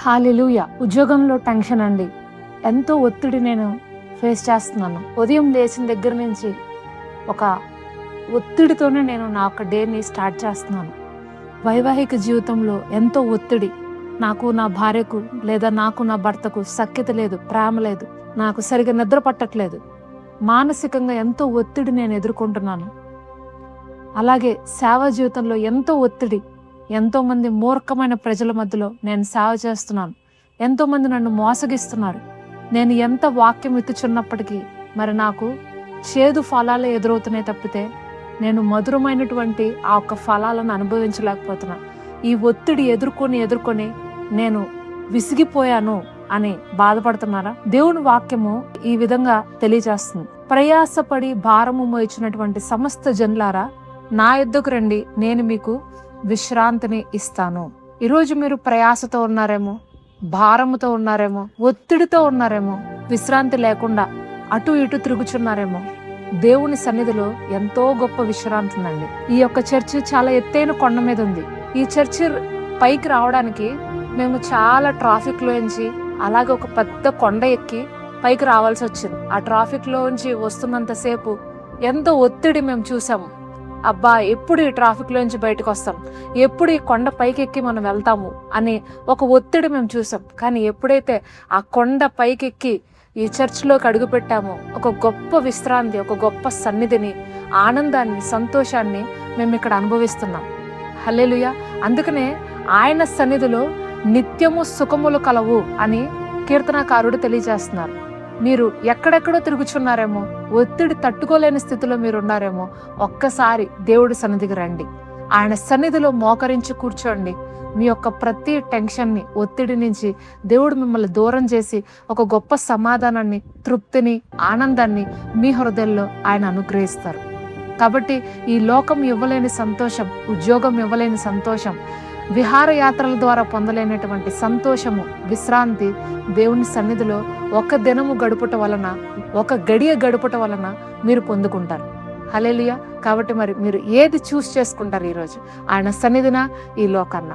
హల్లెలూయా. ఉద్యోగంలో టెన్షన్ అండి. ఎంతో ఒత్తిడి నేను ఫేస్ చేస్తున్నాను. ఉదయం లేచిన దగ్గర నుంచి ఒక ఒత్తిడితోనే నేను నా యొక్క డేని స్టార్ట్ చేస్తున్నాను. వైవాహిక జీవితంలో ఎంతో ఒత్తిడి. నాకు నా భార్యకు లేదా నాకు నా భర్తకు సఖ్యత లేదు, ప్రేమ లేదు. నాకు సరిగా నిద్ర పట్టట్లేదు. మానసికంగా ఎంతో ఒత్తిడి నేను ఎదుర్కొంటున్నాను. అలాగే సేవా జీవితంలో ఎంతో ఒత్తిడి. ఎంతోమంది మూర్ఖమైన ప్రజల మధ్యలో నేను సేవ చేస్తున్నాను. ఎంతోమంది నన్ను మోసగిస్తున్నారు. నేను ఎంత వాక్యం ఎత్తుచున్నప్పటికీ మరి నాకు చేదు ఫలాలే ఎదురవుతున్నాయి తప్పితే నేను మధురమైనటువంటి ఆ ఒక్క ఫలాలను అనుభవించలేకపోతున్నా. ఈ ఒత్తిడి ఎదుర్కొని నేను విసిగిపోయాను అని బాధపడుతున్నారా? దేవుని వాక్యము ఈ విధంగా తెలియజేస్తుంది. ప్రయాసపడి భారము మోయించినటువంటి సమస్త జనులారా నా యొద్దకు రండి, నేను మీకు విశ్రాంతిని ఇస్తాను. ఈరోజు మీరు ప్రయాసతో ఉన్నారేమో, భారముతో ఉన్నారేమో, ఒత్తిడితో ఉన్నారేమో, విశ్రాంతి లేకుండా అటు ఇటు తిరుగుచున్నారేమో. దేవుని సన్నిధిలో ఎంతో గొప్ప విశ్రాంతి ఉందండి. ఈ యొక్క చర్చి చాలా ఎత్తైన కొండ మీద ఉంది. ఈ చర్చి పైకి రావడానికి మేము చాలా ట్రాఫిక్ లోంచి అలాగే ఒక పెద్ద కొండ ఎక్కి పైకి రావాల్సి వచ్చింది. ఆ ట్రాఫిక్ లోంచి వస్తున్నంతసేపు ఎంతో ఒత్తిడి మేము చూసాము. అబ్బా, ఎప్పుడు ఈ ట్రాఫిక్ లోంచి బయటకు వస్తాం, ఎప్పుడు ఈ కొండ పైకెక్కి మనం వెళ్తాము అని ఒక ఒత్తిడి మేము చూసాం. కానీ ఎప్పుడైతే ఆ కొండ పైకెక్కి ఈ చర్చిలోకి అడుగు పెట్టామో ఒక గొప్ప విశ్రాంతి, ఒక గొప్ప సన్నిధిని, ఆనందాన్ని, సంతోషాన్ని మేము ఇక్కడ అనుభవిస్తున్నాం. హల్లెలూయా. అందుకనే ఆయన సన్నిధిలో నిత్యము సుఖములు కలవు అని కీర్తనకారుడు తెలియజేస్తున్నారు. మీరు ఎక్కడెక్కడో తిరుగుచున్నారేమో, ఒత్తిడి తట్టుకోలేని స్థితిలో మీరు ఉన్నారేమో, ఒక్కసారి దేవుడి సన్నిధికి రండి. ఆయన సన్నిధిలో మోకరించి కూర్చోండి. మీ యొక్క ప్రతి టెన్షన్ని, ఒత్తిడి నుంచి దేవుడు మిమ్మల్ని దూరం చేసి ఒక గొప్ప సమాధానాన్ని, తృప్తిని, ఆనందాన్ని మీ హృదయంలో ఆయన అనుగ్రహిస్తారు. కాబట్టి ఈ లోకం ఇవ్వలేని సంతోషం, ఉద్యోగం ఇవ్వలేని సంతోషం, విహారయాత్రల ద్వారా పొందలేనటువంటి సంతోషము, విశ్రాంతి దేవుని సన్నిధిలో ఒక దినము గడుపుట వలన, ఒక గడియ గడుపుట వలన మీరు పొందుకుంటారు. హల్లెలూయా. కాబట్టి మరి మీరు ఏది చూస్ చేసుకుంటారు ఈరోజు? ఆయన సన్నిధినా, ఈ లోకాన్న?